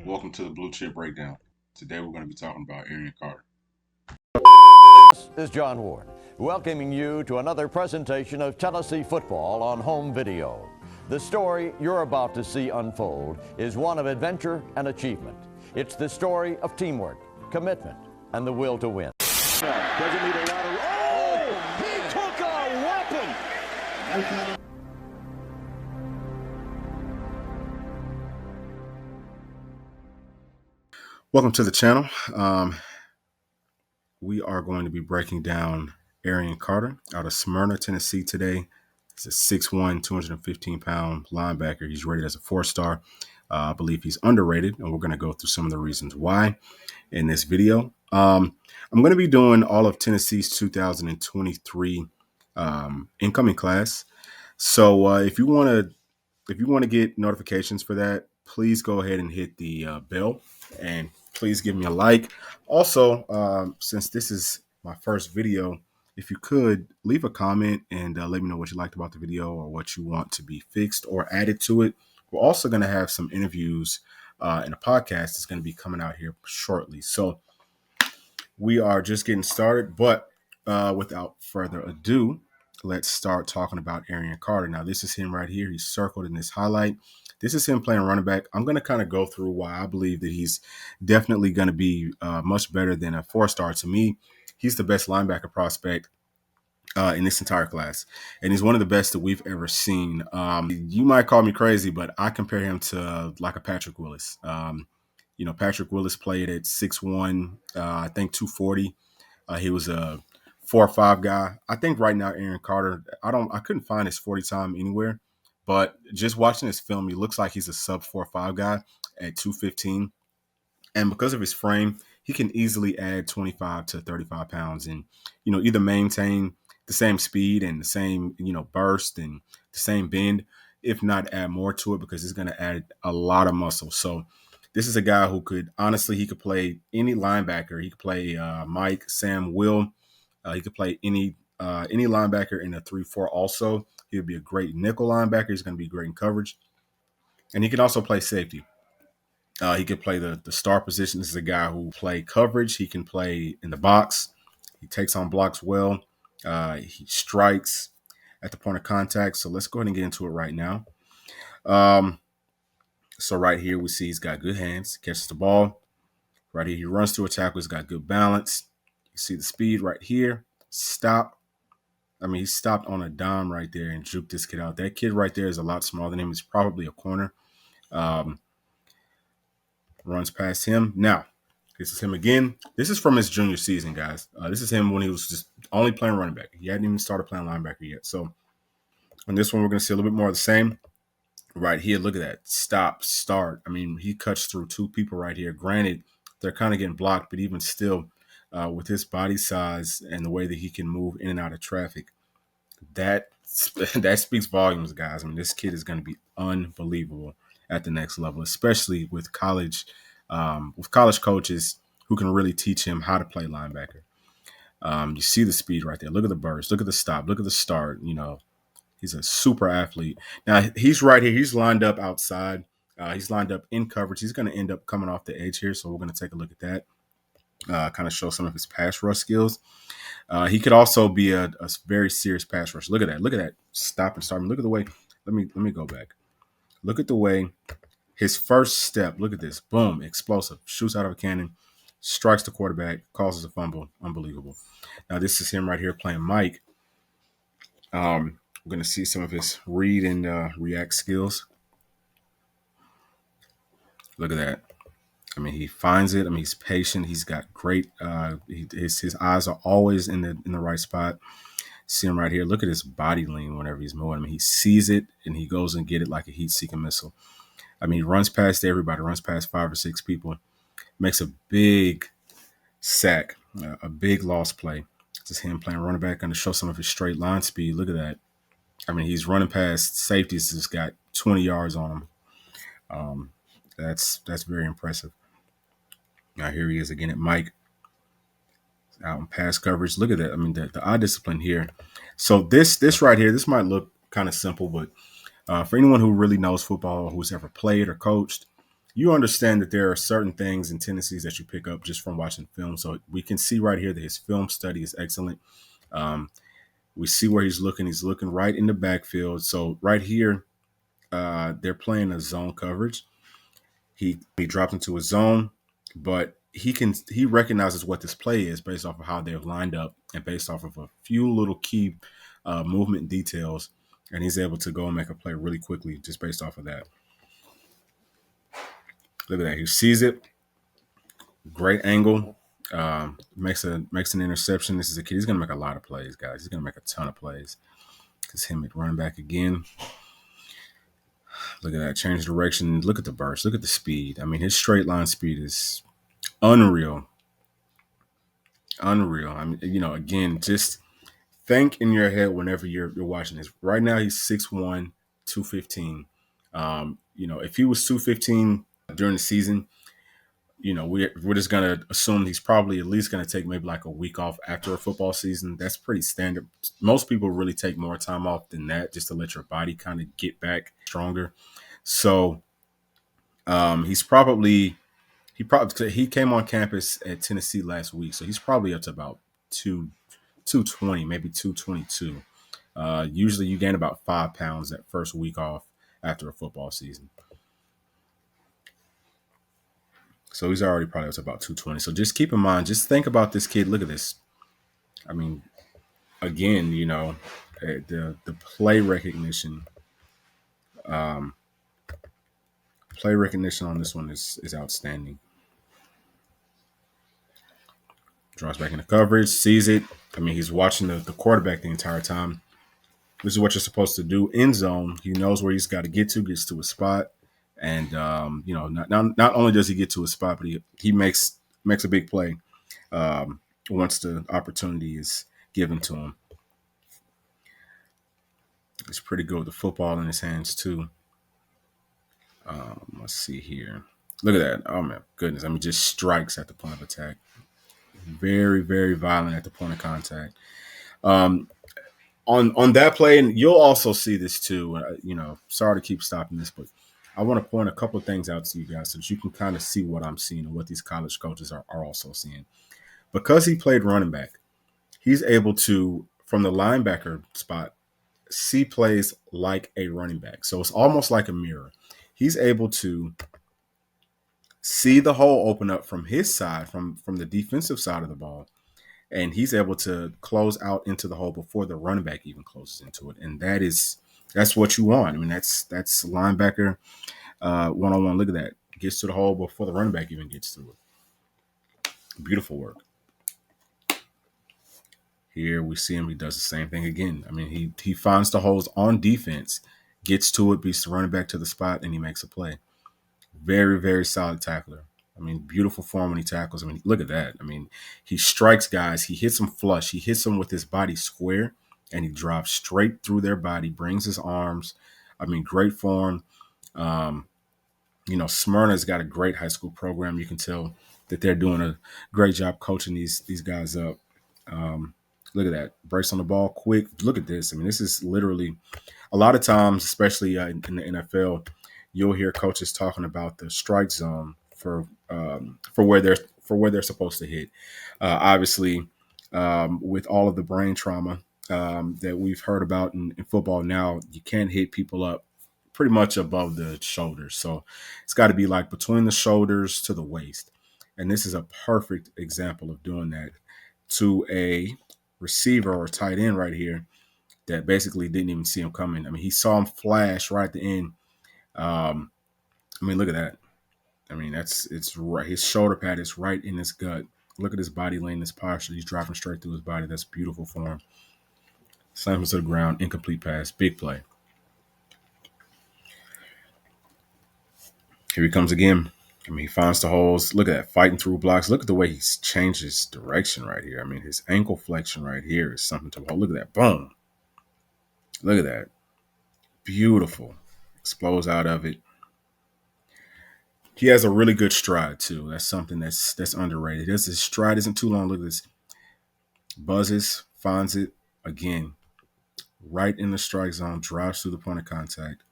Welcome to the Bluechip Breakdown. Today we're going to be talking about Arion Carter. This is John Ward, welcoming you to another presentation of Tennessee football on home video. The story you're about to see unfold is one of adventure and achievement. It's the story of teamwork, commitment, and the will to win. Doesn't need a lot of... Oh! He took a weapon! Welcome to the channel. We are going to be breaking down Arion Carter out of Smyrna, Tennessee today. He's a 6'1", 215-pound linebacker. He's rated as a 4-star. I believe he's underrated, and we're going to go through some of the reasons why in this video. I'm going to be doing all of Tennessee's 2023 incoming class. So if you want to get notifications for that, please go ahead and hit the bell, and please give me a like. Also, since this is my first video, if you could leave a comment and let me know what you liked about the video or what you want to be fixed or added to it. We're also going to have some interviews in a podcast that's going to be coming out here shortly. So we are just getting started, but without further ado, let's start talking about Arion Carter. Now, this is him right here. He's circled in this highlight. This is him playing running back. I'm going to kind of go through why I believe that he's definitely going to be much better than a 4-star. To me, he's the best linebacker prospect in this entire class. And he's one of the best that we've ever seen. You might call me crazy, but I compare him to like a Patrick Willis. Patrick Willis played at 6'1", I think 240. He was a 4-5 guy. I think right now Arion Carter, I couldn't find his 40 time anywhere, but just watching his film, he looks like he's a sub 4-5 guy at 215. And because of his frame, he can easily add 25 to 35 pounds and, either maintain the same speed and the same, burst and the same bend, if not add more to it, because he's going to add a lot of muscle. So this is a guy who he could play any linebacker. He could play Mike, Sam, Will. He could play any linebacker in a 3-4 also. He would be a great nickel linebacker. He's going to be great in coverage. And he can also play safety. He can play the star position. This is a guy who play coverage. He can play in the box. He takes on blocks well. He strikes at the point of contact. So let's go ahead and get into it right now. So right here we see he's got good hands. Catches the ball. Right here he runs through a tackle. He's got good balance. You see the speed right here. Stop. He stopped on a dime right there and juked this kid out. That kid right there is a lot smaller than him. He's probably a corner. Runs past him. Now, this is him again. This is from his junior season, guys. This is him when he was just only playing running back. He hadn't even started playing linebacker yet. So on this one, we're going to see a little bit more of the same. Right here, look at that. Stop, start. He cuts through two people right here. Granted, they're kind of getting blocked, but even still, with his body size and the way that he can move in and out of traffic, that speaks volumes, guys. This kid is going to be unbelievable at the next level, especially with college coaches who can really teach him how to play linebacker. You see the speed right there. Look at the burst. Look at the stop. Look at the start. He's a super athlete. Now, he's right here. He's lined up outside. He's lined up in coverage. He's going to end up coming off the edge here, so we're going to take a look at that. Kind of show some of his pass rush skills. He could also be a very serious pass rush. Look at that. Look at that. Stop and start. Look at the way. Let me go back. Look at the way his first step. Look at this. Boom. Explosive. Shoots out of a cannon. Strikes the quarterback. Causes a fumble. Unbelievable. Now, this is him right here playing Mike. We're going to see some of his read and react skills. Look at that. He finds it. He's patient. He's got great. His eyes are always in the right spot. See him right here. Look at his body lean whenever he's moving. He sees it and he goes and get it like a heat-seeking missile. He runs past everybody. Runs past 5 or 6 people. Makes a big sack, a big lost play. This is him playing running back. Going to show some of his straight line speed. Look at that. He's running past safeties. He's got 20 yards on him. That's very impressive. Now here he is again at Mike. Out in pass coverage. Look at that. The eye discipline here. So this right here, this might look kind of simple, but for anyone who really knows football, who's ever played or coached, you understand that there are certain things and tendencies that you pick up just from watching film. So we can see right here that his film study is excellent. Um, we see where he's looking. He's looking right in the backfield. So right here, they're playing a zone coverage. He drops into a zone, but he recognizes what this play is based off of how they're lined up and based off of a few little key movement details, and he's able to go and make a play really quickly just based off of that. Look at that. He sees it. Great angle. Makes an interception. This is a kid. He's gonna make a lot of plays, guys. He's gonna make a ton of plays. It's him at running back again. Look at that. Change direction. Look at the burst. Look at the speed. I mean, his straight line speed is unreal. Unreal. I mean, again, just think in your head whenever you're watching this. Right now, he's 6'1", 215. If he was 215 during the season, we're just gonna assume he's probably at least gonna take maybe like a week off after a football season. That's pretty standard. Most people really take more time off than that just to let your body kind of get back stronger. So he came on campus at Tennessee last week, so he's probably up to about 220, maybe 222. Usually you gain about 5 pounds that first week off after a football season. So he's already probably up to about 220. So just keep in mind, just think about this kid. Look at this. I mean, again, the play recognition. Play recognition on this one is outstanding. Draws back into coverage, sees it. I mean, he's watching the quarterback the entire time. This is what you're supposed to do in zone. He knows where he's got to get to, gets to a spot. And, not only does he get to a spot, but he makes a big play once the opportunity is given to him. He's pretty good with the football in his hands, too. Let's see here. Look at that. Oh, my goodness. I mean, just strikes at the point of attack. Very, very violent at the point of contact. On that play, and you'll also see this too. Sorry to keep stopping this, but I want to point a couple of things out to you guys so that you can kind of see what I'm seeing and what these college coaches are also seeing. Because he played running back, he's able to, from the linebacker spot, see plays like a running back. So it's almost like a mirror. He's able to see the hole open up from his side, from the defensive side of the ball, and he's able to close out into the hole before the running back even closes into it. And that's what you want. I mean, that's linebacker one-on-one. Look at that. Gets to the hole before the running back even gets through it. Beautiful work. Here we see him. He does the same thing again. I mean, he finds the holes on defense, gets to it, beats the running back to the spot, and he makes a play. Very, very solid tackler. I mean, beautiful form when he tackles. I mean, look at that. I mean, he strikes guys. He hits them flush. He hits them with his body square, and he drops straight through their body, brings his arms. I mean, great form. Smyrna's got a great high school program. You can tell that they're doing a great job coaching these guys up. Look at that. Breaks on the ball quick. Look at this. I mean, this is literally a lot of times, especially in the NFL, you'll hear coaches talking about the strike zone for where they're supposed to hit. Obviously, with all of the brain trauma that we've heard about in football now, you can't hit people up pretty much above the shoulders. So it's got to be like between the shoulders to the waist. And this is a perfect example of doing that to a receiver or tight end right here that basically didn't even see him coming. I mean, he saw him flash right at the end. I mean, look at that. I mean, it's right. His shoulder pad is right in his gut. Look at his body laying, his posture. He's dropping straight through his body. That's beautiful for him. Slams to the ground, incomplete pass, big play. Here he comes again. I mean, he finds the holes. Look at that, fighting through blocks. Look at the way he's changed his direction right here. I mean, his ankle flexion right here is something to behold. Look at that, boom. Look at that. Beautiful. Explodes out of it. He has a really good stride, too. That's something that's underrated. His stride isn't too long. Look at this. Buzzes, finds it again. Right in the strike zone, drives through the point of contact.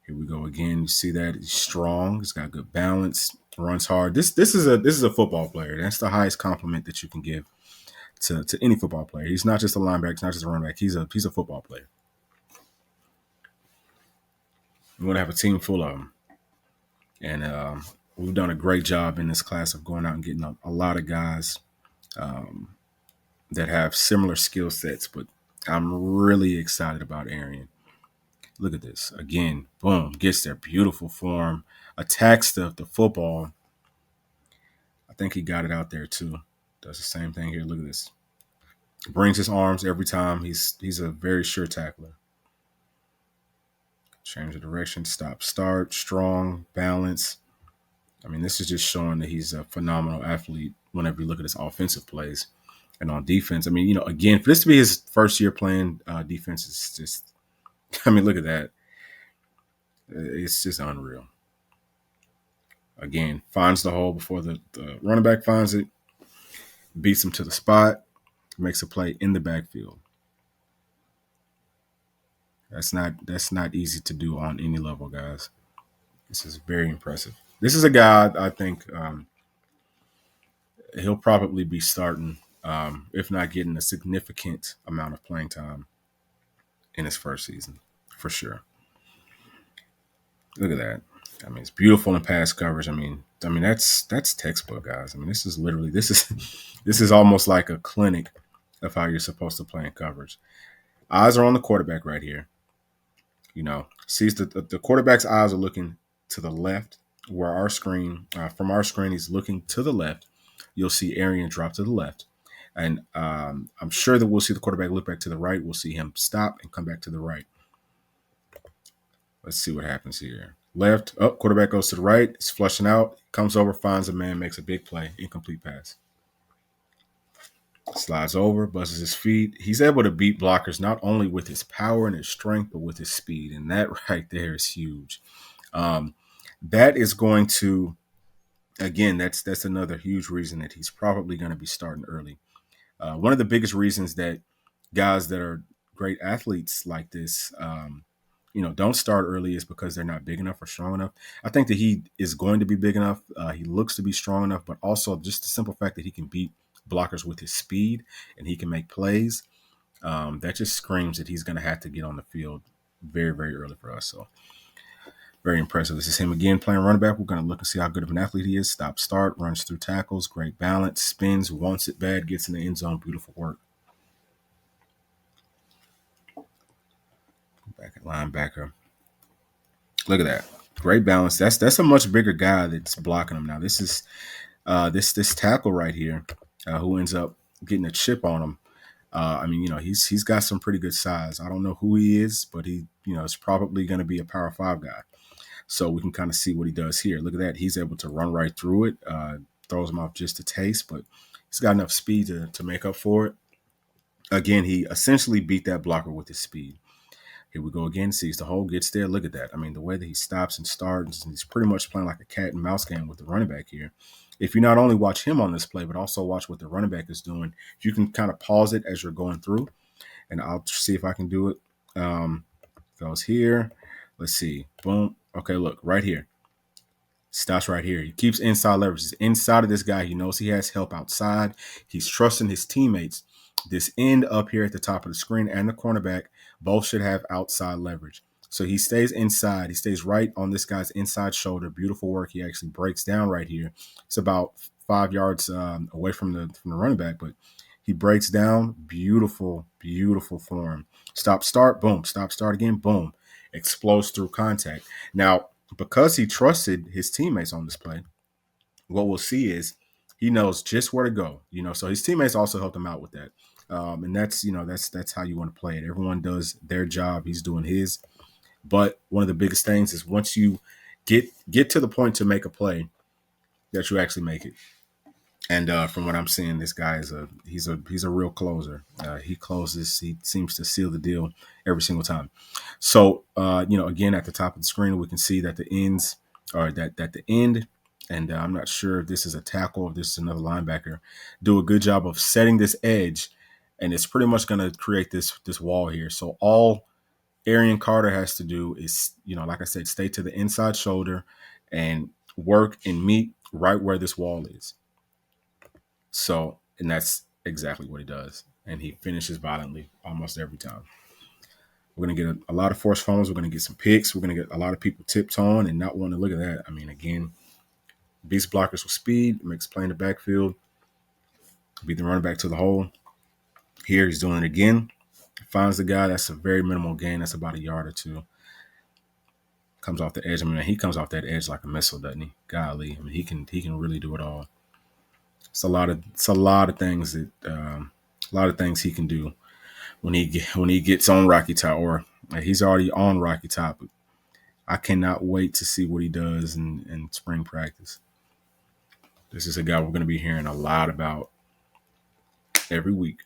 Here we go again. You see that he's strong. He's got good balance. Runs hard. This is a football player. That's the highest compliment that you can give to any football player. He's not just a linebacker. He's not just a running back. He's a football player. We want to have a team full of them, and we've done a great job in this class of going out and getting a lot of guys that have similar skill sets. But I'm really excited about Arion. Look at this again. Boom, gets there. Beautiful form. Attacks the football. I think he got it out there too. Does the same thing here. Look at this. Brings his arms every time. He's a very sure tackler. Change the direction. Stop. Start. Strong. Balance. I mean, this is just showing that he's a phenomenal athlete whenever you look at his offensive plays. And on defense, I mean, again, for this to be his first year playing defense, is just, I mean, look at that. It's just unreal. Again, finds the hole before the running back finds it, beats him to the spot, makes a play in the backfield. That's not easy to do on any level, guys. This is very impressive. This is a guy I think he'll probably be starting, if not getting a significant amount of playing time in his first season, for sure. Look at that. I mean, it's beautiful in pass coverage. I mean that's textbook, guys. I mean, this is almost like a clinic of how you're supposed to play in coverage. Eyes are on the quarterback right here. Sees the quarterback's eyes are looking to the left, where our screen, from our screen, he's looking to the left. You'll see Arion drop to the left. And I'm sure that we'll see the quarterback look back to the right. We'll see him stop and come back to the right. Let's see what happens here. Left, up, quarterback goes to the right. It's flushing out. Comes over, finds a man, makes a big play. Incomplete pass. Slides over, busts his feet. He's able to beat blockers not only with his power and his strength, but with his speed. And that right there is huge. That is going to, again, that's another huge reason that he's probably going to be starting early. One of the biggest reasons that guys that are great athletes like this, don't start early is because they're not big enough or strong enough. I think that he is going to be big enough. He looks to be strong enough, but also just the simple fact that he can beat blockers with his speed and he can make plays. That just screams that he's going to have to get on the field very, very early for us. So very impressive. This is him again playing running back. We're going to look and see how good of an athlete he is. Stop, start, runs through tackles, great balance, spins, wants it bad, gets in the end zone. Beautiful work. Back at linebacker. Look at that. Great balance. That's a much bigger guy that's blocking him now. This is this tackle right here who ends up getting a chip on him. He's got some pretty good size. I don't know who he is, but he, is probably going to be a Power 5 guy. So we can kind of see what he does here. Look at that. He's able to run right through it, throws him off just a taste, but he's got enough speed to make up for it. Again, he essentially beat that blocker with his speed. Here we go again. Sees the hole, gets there. Look at that. I mean, the way that he stops and starts, and he's pretty much playing like a cat and mouse game with the running back here. If you not only watch him on this play, but also watch what the running back is doing, you can kind of pause it as you're going through, and I'll see if I can do it. Goes here. Let's see. Boom. Okay, look, right here. Stops right here. He keeps inside leverage. He's inside of this guy. He knows he has help outside. He's trusting his teammates. This end up here at the top of the screen and the cornerback both should have outside leverage. So he stays inside. He stays right on this guy's inside shoulder. Beautiful work. He actually breaks down right here. It's about 5 yards away from the running back, but he breaks down. Beautiful, beautiful form. Stop, start, boom. Stop, start again, boom. Explodes through contact. Now, because he trusted his teammates on this play, what we'll see is he knows just where to go. So his teammates also helped him out with that. And that's how you want to play it. Everyone does their job. He's doing his. But one of the biggest things is once you get to the point to make a play, that you actually make it. And from what I'm seeing, this guy he's a real closer. He closes. He seems to seal the deal every single time. So again, at the top of the screen, we can see that the ends are that the end. And I'm not sure if this is a tackle, if this is another linebacker, do a good job of setting this edge, and it's pretty much going to create this wall here. So all Arion Carter has to do is, like I said, stay to the inside shoulder and work and meet right where this wall is. So, and that's exactly what he does. And he finishes violently almost every time. We're going to get a lot of forced fumbles. We're going to get some picks. We're going to get a lot of people tiptoeing and not wanting to look at that. I mean, again, beats blockers with speed, makes play in the backfield, beat the running back to the hole. Here he's doing it again. Finds the guy. That's a very minimal gain. That's about a yard or two. Comes off the edge. I mean, he comes off that edge like a missile, doesn't he? Golly, I mean, he can really do it all. It's a lot of things that a lot of things he can do when he gets on Rocky Top, or he's already on Rocky Top. I cannot wait to see what he does in spring practice. This is a guy we're going to be hearing a lot about every week.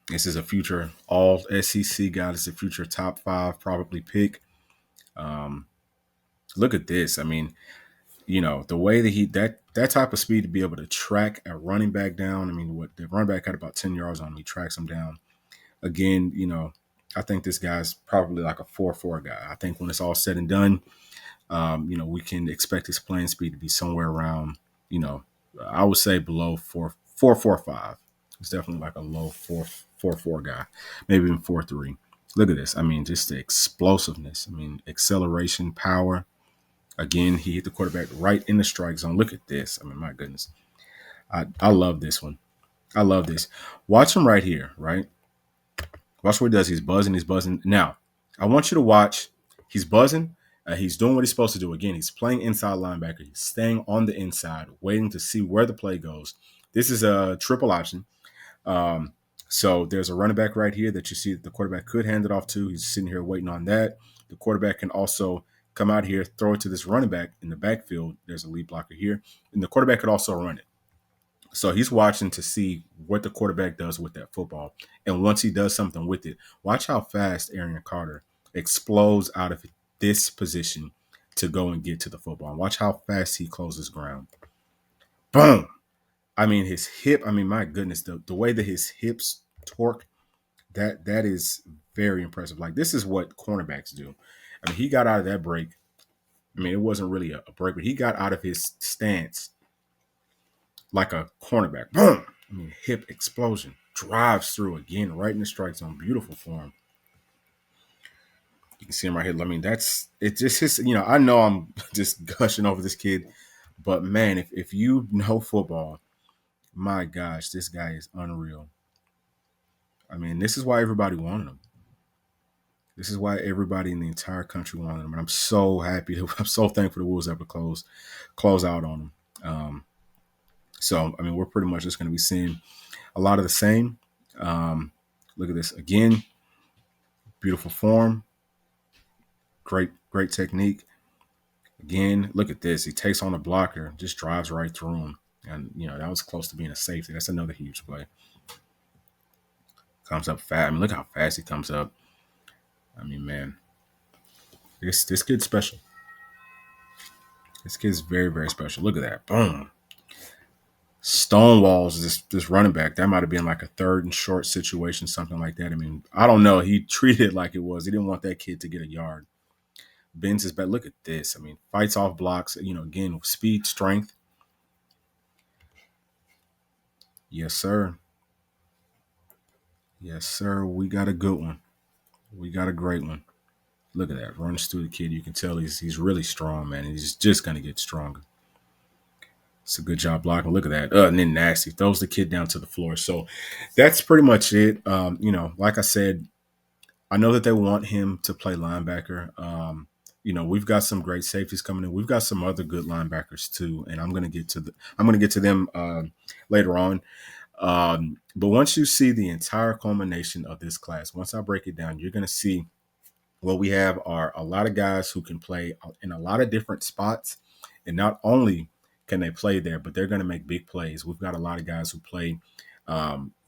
This is a future all SEC guy. This is a future top 5 probably pick. Look at this. I mean, the way that that type of speed to be able to track a running back down. I mean, what the running back had about 10 yards on him. He tracks him down. Again, I think this guy's probably like a 4.4 guy. I think when it's all said and done, we can expect his playing speed to be somewhere around, I would say below 4.45. It's definitely like a low 4.4 guy, maybe even 4.3. Look at this. I mean, just the explosiveness. I mean, acceleration, power. Again, he hit the quarterback right in the strike zone. Look at this. I mean, my goodness. I love this one. I love this. Watch him right here, right? Watch what he does. He's buzzing. He's buzzing. Now, I want you to watch. He's buzzing. He's doing what he's supposed to do. Again, he's playing inside linebacker. He's staying on the inside, waiting to see where the play goes. This is a triple option. So there's a running back right here that you see that the quarterback could hand it off to. He's sitting here waiting on that. The quarterback can also come out here, throw it to this running back in the backfield. There's a lead blocker here. And the quarterback could also run it. So he's watching to see what the quarterback does with that football. And once he does something with it, watch how fast Arion Carter explodes out of this position to go and get to the football. And watch how fast he closes ground. Boom. I mean, his hip, I mean, my goodness, the way that his hips torque, that is very impressive. Like, this is what cornerbacks do. I mean, he got out of that break. I mean, it wasn't really a break, but he got out of his stance like a cornerback. Boom! I mean, hip explosion. Drives through again, right in the strike zone. Beautiful form. You can see him right here. I mean, that's it. Just his, I know I'm just gushing over this kid, but man, if you know football, my gosh, this guy is unreal. I mean, this is why everybody wanted him. This is why everybody in the entire country wanted him, and I'm so happy. I'm so thankful the Wolves ever close out on him. So, I mean, we're pretty much just going to be seeing a lot of the same. Look at this again. Beautiful form. Great technique. Again, look at this. He takes on a blocker, just drives right through him. And, that was close to being a safety. That's another huge play. Comes up fast. I mean, look how fast he comes up. I mean, man, this kid's special. This kid's very, very special. Look at that. Boom. Stonewalls this running back. That might have been like a 3rd and short situation, something like that. I mean, I don't know. He treated it like it was. He didn't want that kid to get a yard. Bends his back. Look at this. I mean, fights off blocks, again, speed, strength. Yes, sir. Yes, sir. We got a good one. We got a great one. Look at that. Runs through the kid. You can tell he's really strong, man. And he's just going to get stronger. It's a good job blocking. Look at that. And then nasty. Throws the kid down to the floor. So that's pretty much it. Like I said, I know that they want him to play linebacker. We've got some great safeties coming in. We've got some other good linebackers too, and I'm going to get to them later on. But once you see the entire culmination of this class, once I break it down, you're going to see what we have are a lot of guys who can play in a lot of different spots, and not only can they play there, but they're going to make big plays. We've got a lot of guys who play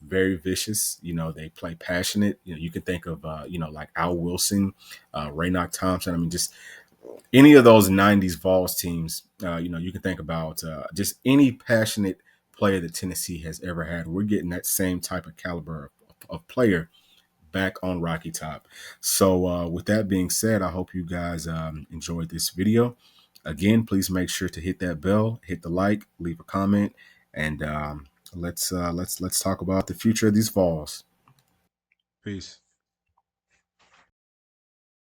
very vicious. They play passionate. You can think of, like Al Wilson, Raynoch Thompson. I mean, just any of those 90s Vols teams, you can think about just any passionate player that Tennessee has ever had. We're getting that same type of caliber of player back on Rocky Top. So with that being said, I hope you guys enjoyed this video. Again, please make sure to hit that bell, hit the like, leave a comment, and let's talk about the future of these Vols. Peace.